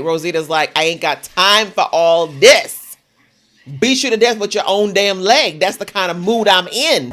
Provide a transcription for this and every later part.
Rosita's like, I ain't got time for all this. Beat you to death with your own damn leg. That's the kind of mood I'm in.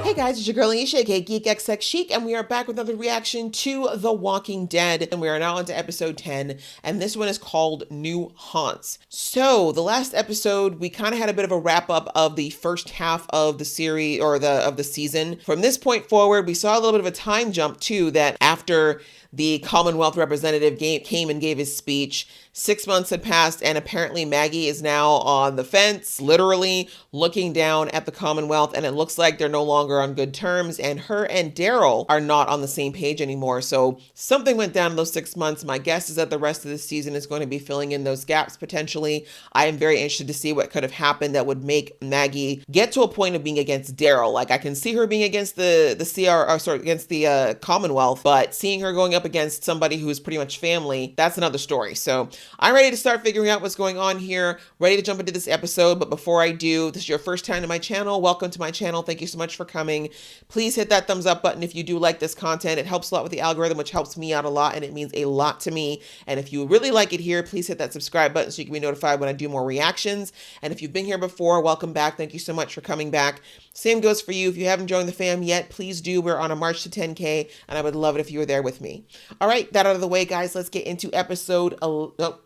Hey guys, it's your girl Aisha, aka Geek XX Chic, and we are back with another reaction to The Walking Dead, and we are now on to episode 10, and this one is called New Haunts. So, the last episode, we kind of had a bit of a wrap-up of the first half of the series, or of the season. From this point forward, we saw a little bit of a time jump, too, that after the Commonwealth representative came and gave his speech, 6 months had passed, and apparently Maggie is now on the fence, literally looking down at the Commonwealth, and it looks like they're no longer on good terms, and her and Daryl are not on the same page anymore. So something went down in those 6 months. My guess is that the rest of the season is going to be filling in those gaps potentially. I am very interested to see what could have happened that would make Maggie get to a point of being against Daryl. Like, I can see her being against against the Commonwealth, but seeing her going up against somebody who's pretty much family, that's another story. So I'm ready to start figuring out what's going on here, ready to jump into this episode. But before I do, this is your first time to my channel, welcome to my channel. Thank you so much for coming. Please hit that thumbs up button if you do like this content. It helps a lot with the algorithm, which helps me out a lot, and it means a lot to me. And if you really like it here, please hit that subscribe button so you can be notified when I do more reactions. And if you've been here before, welcome back. Thank you so much for coming back. Same goes for you. If you haven't joined the fam yet, please do. We're on a march to 10K, and I would love it if you were there with me. All right, that out of the way, guys, let's get into episode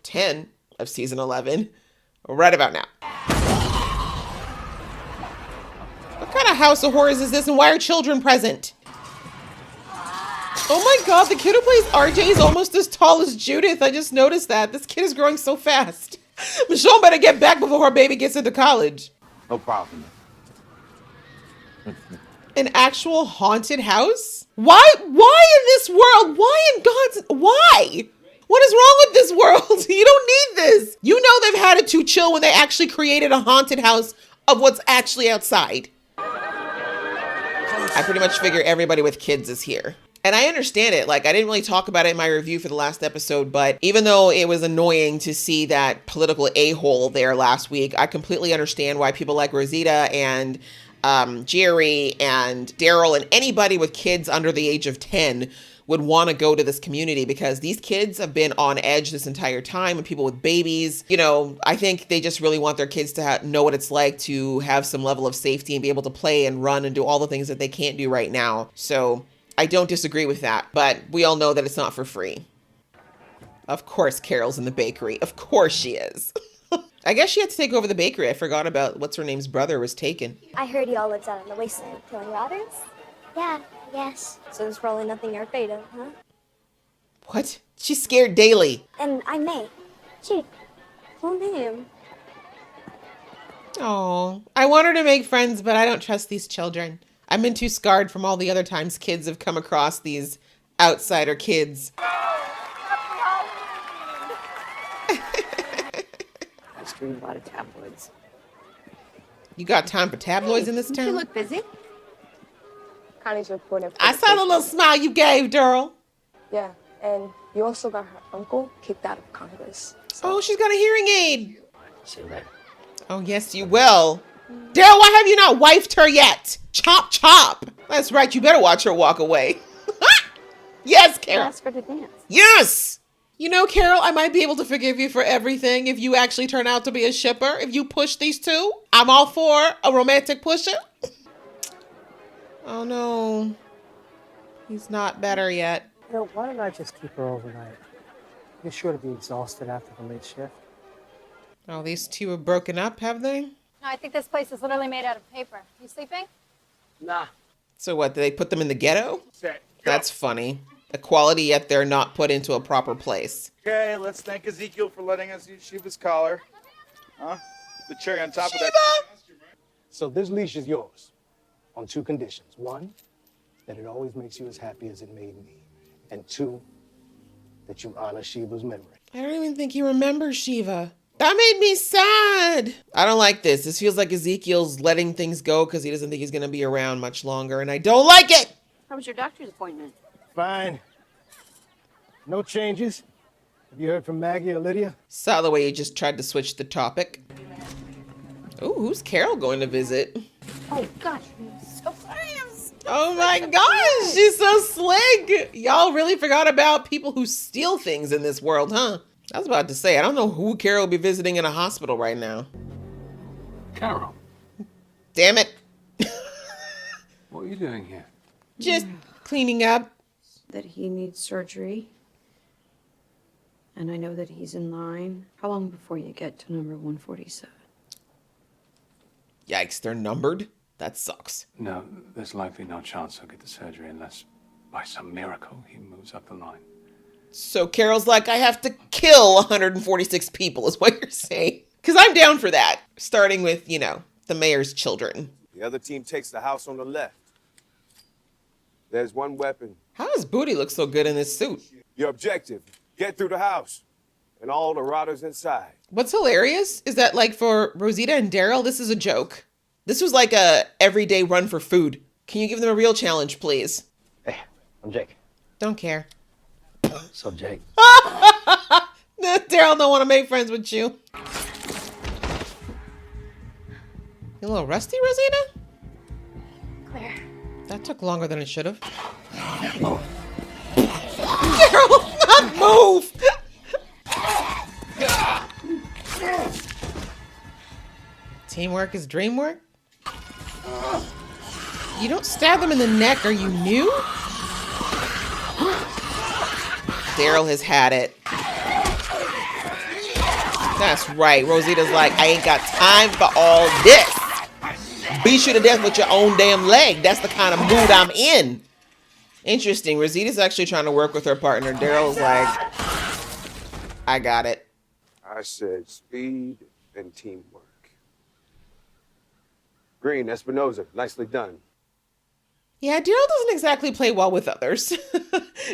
10 of season 11 right about now. What kind of house of horrors is this, and why are children present? Oh my god, the kid who plays RJ is almost as tall as Judith. I just noticed that. This kid is growing so fast. Michonne better get back before her baby gets into college. No problem. An actual haunted house? Why in this world? Why in God's... Why? What is wrong with this world? You don't need this. You know they've had it too chill when they actually created a haunted house of what's actually outside. I pretty much figure everybody with kids is here. And I understand it. Like, I didn't really talk about it in my review for the last episode, but even though it was annoying to see that political a-hole there last week, I completely understand why people like Rosita and Jerry and Daryl and anybody with kids under the age of 10 would want to go to this community, because these kids have been on edge this entire time, and people with babies, you know, I think they just really want their kids to know what it's like to have some level of safety and be able to play and run and do all the things that they can't do right now. So I don't disagree with that, but we all know that it's not for free. Of course Carol's in the bakery. Of course she is. I guess she had to take over the bakery. I forgot about what's her name's brother was taken. I heard he all lives out in the wasteland killing rotters. Yeah, yes. So there's probably nothing you're afraid of, huh? What? She's scared daily. And I'm May. Shoot. Full name. Oh, I want her to make friends, but I don't trust these children. I've been too scarred from all the other times kids have come across these outsider kids. I stream a lot of tabloids. You got time for tabloids in this town? You look busy. Connie's reporting. I saw the little smile you gave, Daryl. Yeah, and you also got her uncle kicked out of Congress. So. Oh, she's got a hearing aid. See you later. Oh, yes, you will. Daryl, why have you not wifed her yet? Chop, chop. That's right. You better watch her walk away. Yes, Carol. Ask her to dance. Yes. You know, Carol, I might be able to forgive you for everything if you actually turn out to be a shipper. If you push these two, I'm all for a romantic pusher. Oh, no. He's not better yet. You know, why don't I just keep her overnight? You're sure to be exhausted after the late shift. Oh, these two have broken up, have they? No, I think this place is literally made out of paper. You sleeping? Nah. So what, did they put them in the ghetto? Set. That's funny. Equality, yet they're not put into a proper place. Okay, let's thank Ezekiel for letting us use Shiva's collar. Huh? The cherry on top of that. So this leash is yours on two conditions. One, that it always makes you as happy as it made me. And two, that you honor Shiva's memory. I don't even think he remembers Shiva. That made me sad. I don't like this. This feels like Ezekiel's letting things go because he doesn't think he's going to be around much longer, and I don't like it. How was your doctor's appointment? Fine. No changes. Have you heard from Maggie or Lydia? Saw the way you just tried to switch the topic. Oh, who's Carol going to visit? Oh, gosh, I'm so fast. Oh my gosh, she's so slick. Y'all really forgot about people who steal things in this world, huh? I was about to say, I don't know who Carol will be visiting in a hospital right now. Carol, Damn it. what are you doing here? Just cleaning up. That he needs surgery. And I know that he's in line. How long before you get to number 147? Yikes, they're numbered? That sucks. No, there's likely no chance he'll get the surgery unless, by some miracle, he moves up the line. So Carol's like, I have to kill 146 people is what you're saying. Because I'm down for that. Starting with, you know, the mayor's children. The other team takes the house on the left. There's one weapon. How does Booty look so good in this suit? Your objective, get through the house and all the rotters inside. What's hilarious is that, like, for Rosita and Daryl, this is a joke. This was like a everyday run for food. Can you give them a real challenge, please? Hey, I'm Jake. Don't care. So, Jake. Daryl don't want to make friends with you. You a little rusty, Rosita? Claire. That took longer than it should have. Daryl, not move! Teamwork is dream work? You don't stab them in the neck, are you new? Daryl has had it. That's right. Rosita's like, I ain't got time for all this. Beat you to death with your own damn leg. That's the kind of mood I'm in. Interesting. Rosita's actually trying to work with her partner. Daryl's like, I got it. I said speed and teamwork. Green, Espinoza, nicely done. Yeah, Daryl doesn't exactly play well with others.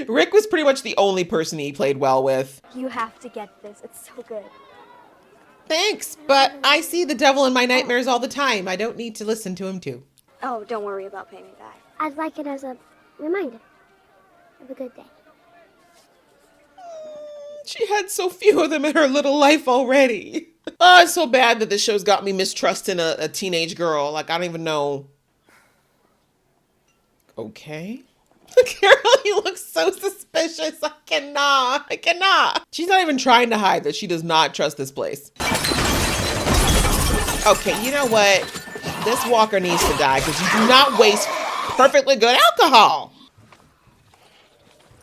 Rick was pretty much the only person he played well with. You have to get this. It's so good. Thanks, but I see the devil in my nightmares all the time. I don't need to listen to him too. Oh, don't worry about paying me back. I'd like it as a reminder of a good day. She had so few of them in her little life already. Oh, it's so bad that this show's got me mistrusting a teenage girl. Like, I don't even know. Okay. Carol, you look so suspicious. I cannot. She's not even trying to hide that she does not trust this place. Okay, you know what? This walker needs to die because you do not waste perfectly good alcohol.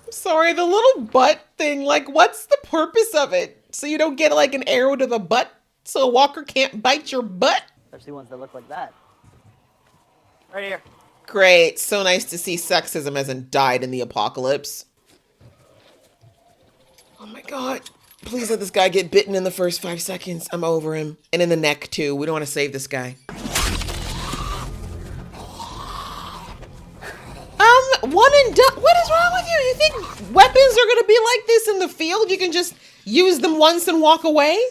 I'm sorry, the little butt thing, like, what's the purpose of it? So you don't get like an arrow to the butt so a walker can't bite your butt? Especially ones that look like that. Right here. Great. So nice to see sexism hasn't died in the apocalypse. Oh my God. Please let this guy get bitten in the first 5 seconds. I'm over him. And in the neck too. We don't want to save this guy. One and done. What is wrong with you? You think weapons are going to be like this in the field? You can just use them once and walk away?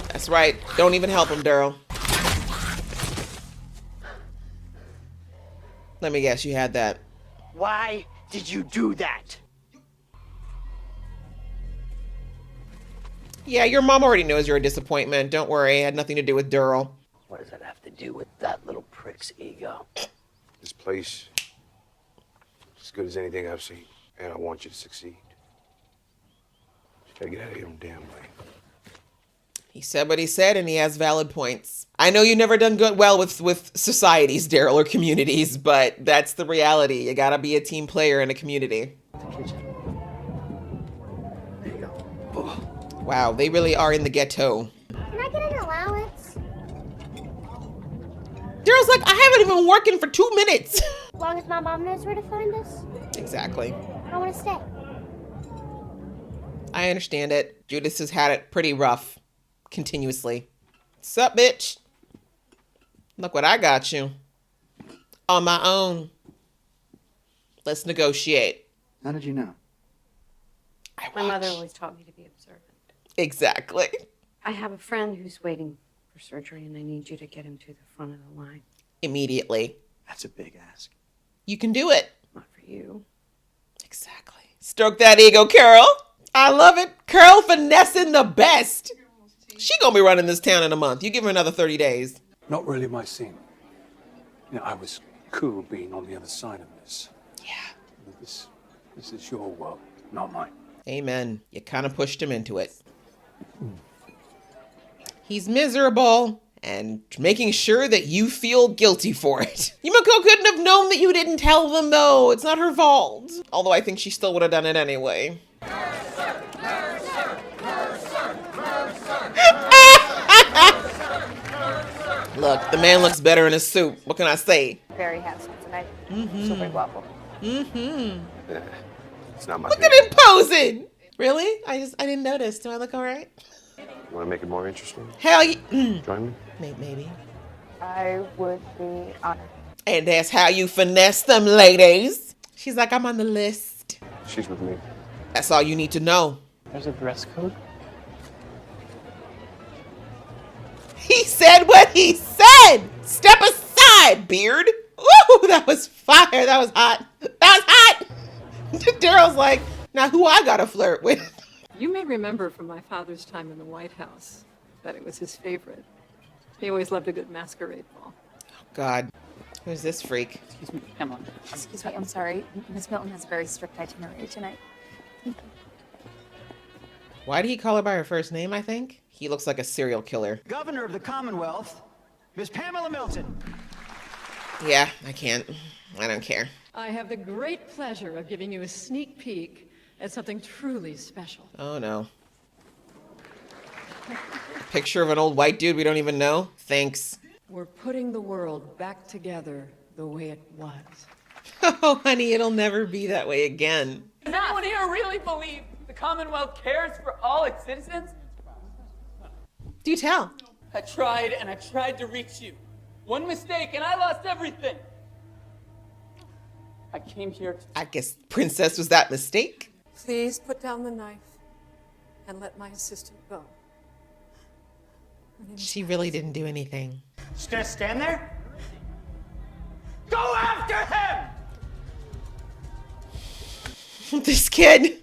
That's right. Don't even help him, Daryl. Let me guess, you had that. Why did you do that? Yeah, your mom already knows you're a disappointment. Don't worry, it had nothing to do with Daryl. What does that have to do with that little prick's ego? This place is as good as anything I've seen, and I want you to succeed. Just gotta get out of your own damn way. He said what he said, and he has valid points. I know you've never done well with societies, Daryl, or communities, but that's the reality. You gotta be a team player in a community. There you go. Wow, they really are in the ghetto. Can I get an allowance? Daryl's like, I haven't even been working for 2 minutes. As long as my mom knows where to find us, Exactly. I want to stay. I understand it. Judas has had it pretty rough. Continuously. Sup, bitch? Look what I got you. On my own. Let's negotiate. How did you know? My mother always taught me to be observant. Exactly. I have a friend who's waiting for surgery, and I need you to get him to the front of the line. Immediately. That's a big ask. You can do it. Not for you. Exactly. Stroke that ego, Carol. I love it. Carol finessing the best. She gonna be running this town in a month. You give her another 30 days. Not really my scene. You know, I was cool being on the other side of this. Yeah. This is your world, not mine. Amen. You kind of pushed him into it. He's miserable and making sure that you feel guilty for it. Yumiko couldn't have known that you didn't tell them, though. It's not her fault. Although I think she still would have done it anyway. Mercer, Mercer, Mercer, Mercer, Look, the man looks better in a suit. What can I say? Very handsome tonight. Super guapo. Yeah, it's not my Look thing. at him posing. Really? I didn't notice. Do I look all right? You want to make it more interesting? Hell yeah. Join me? Maybe. I would be honored. And that's how you finesse them ladies. She's like, I'm on the list. She's with me. That's all you need to know. There's a dress code? He said what he said. Step aside, beard. Woo, that was fire. That was hot. That was hot. Daryl's like, now who I gotta flirt with? You may remember from my father's time in the White House that it was his favorite. He always loved a good masquerade ball. God, who's this freak? Excuse me, come on. Excuse me, I'm sorry. Miss Milton has a very strict itinerary tonight. Thank you. Why did he call her by her first name, I think? He looks like a serial killer. Governor of the Commonwealth, Miss Pamela Milton. Yeah, I can't. I don't care. I have the great pleasure of giving you a sneak peek at something truly special. Oh no. Picture of an old white dude we don't even know? Thanks. We're putting the world back together the way it was. Oh, honey, it'll never be that way again. Does anyone here really believe the Commonwealth cares for all its citizens? Do tell. I tried and I tried to reach you. One mistake and I lost everything. I came here to... I guess Princess was that mistake. Please put down the knife and let my assistant go. She really didn't do anything. Just stand there. Go after him! This kid.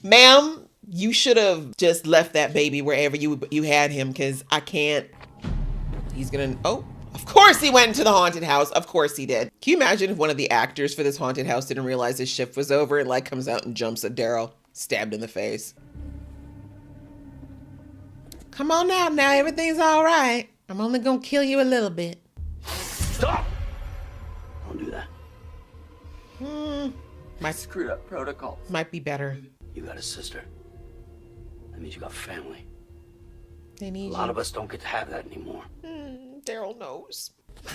Ma'am, you should have just left that baby wherever you had him, because I can't. He's gonna, oh, of course he went into the haunted house. Of course he did. Can you imagine if one of the actors for this haunted house didn't realize his shift was over and like comes out and jumps at Daryl, stabbed in the face? Come on out now, everything's all right. I'm only gonna kill you a little bit. Stop! Don't do that. Might screwed up protocol. Might be better. You got a sister. That means you got family. They need A lot of us don't get to have that anymore. Daryl knows. I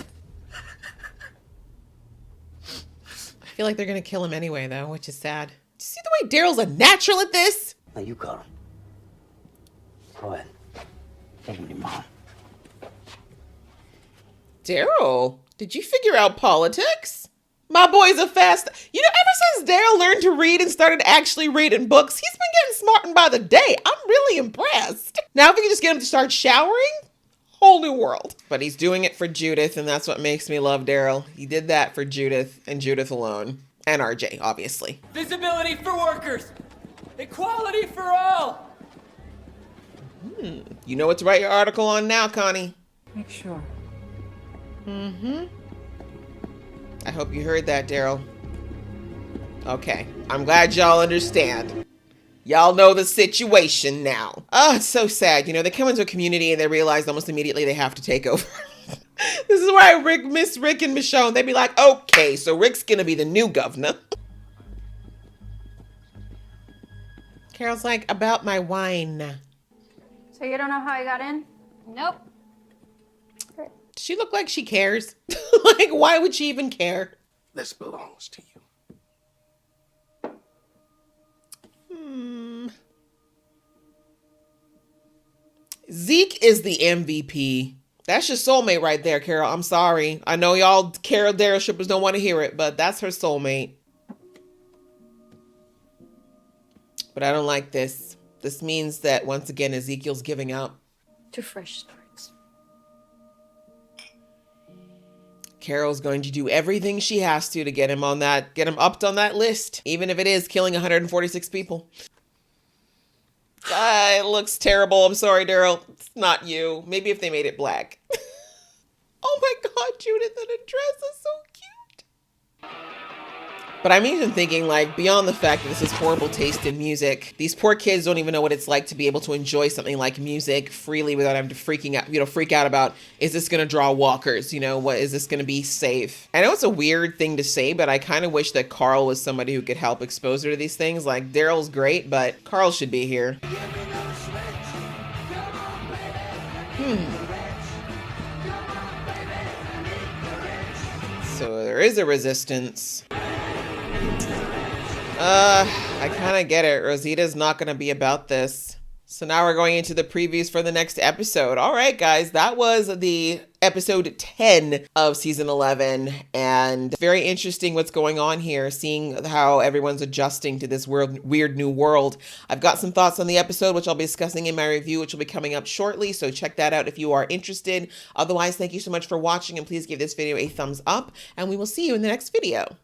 feel like they're gonna kill him anyway, though, which is sad. Do you see the way Daryl's a natural at this? Now you got him. Go ahead. Take him to your mom. Daryl, did you figure out politics? My boy's a fast... You know, ever since Daryl learned to read and started actually reading books, he's been getting smartened by the day. I'm really impressed. Now if we can just get him to start showering, whole new world. But he's doing it for Judith, and that's what makes me love Daryl. He did that for Judith and Judith alone. And RJ, obviously. Visibility for workers. Equality for all. You know what to write your article on now, Connie. Make sure. I hope you heard that, Daryl. Okay, I'm glad y'all understand. Y'all know the situation now. Oh, it's so sad. You know, they come into a community and they realize almost immediately they have to take over. This is why Rick, Miss Rick and Michonne, they'd be like, okay, so Rick's gonna be the new governor. Carol's like, about my wine. So you don't know how I got in? Nope. Does she look like she cares? Like, why would she even care? This belongs to you. Zeke is the MVP. That's your soulmate right there, Carol. I'm sorry. I know y'all Carol Daryl shippers don't want to hear it, but that's her soulmate. But I don't like this. This means that once again, Ezekiel's giving up. To fresh starts. Carol's going to do everything she has to get him on that, get him upped on that list, even if it is killing 146 people. It looks terrible. I'm sorry, Daryl. It's not you. Maybe if they made it black. Oh my God, Judith in a dress is so cute. But I'm even thinking, like, beyond the fact that this is horrible taste in music, these poor kids don't even know what it's like to be able to enjoy something like music freely without having to freak out about, is this going to draw walkers? What is this going to be safe? I know it's a weird thing to say, but I kind of wish that Carl was somebody who could help expose her to these things. Like, Daryl's great, but Carl should be here. So there is a resistance. I kind of get it. Rosita's not going to be about this. So now we're going into the previews for the next episode. All right, guys, that was the episode 10 of season 11. And very interesting what's going on here, seeing how everyone's adjusting to this weird new world. I've got some thoughts on the episode, which I'll be discussing in my review, which will be coming up shortly. So check that out if you are interested. Otherwise, thank you so much for watching, and please give this video a thumbs up, and we will see you in the next video.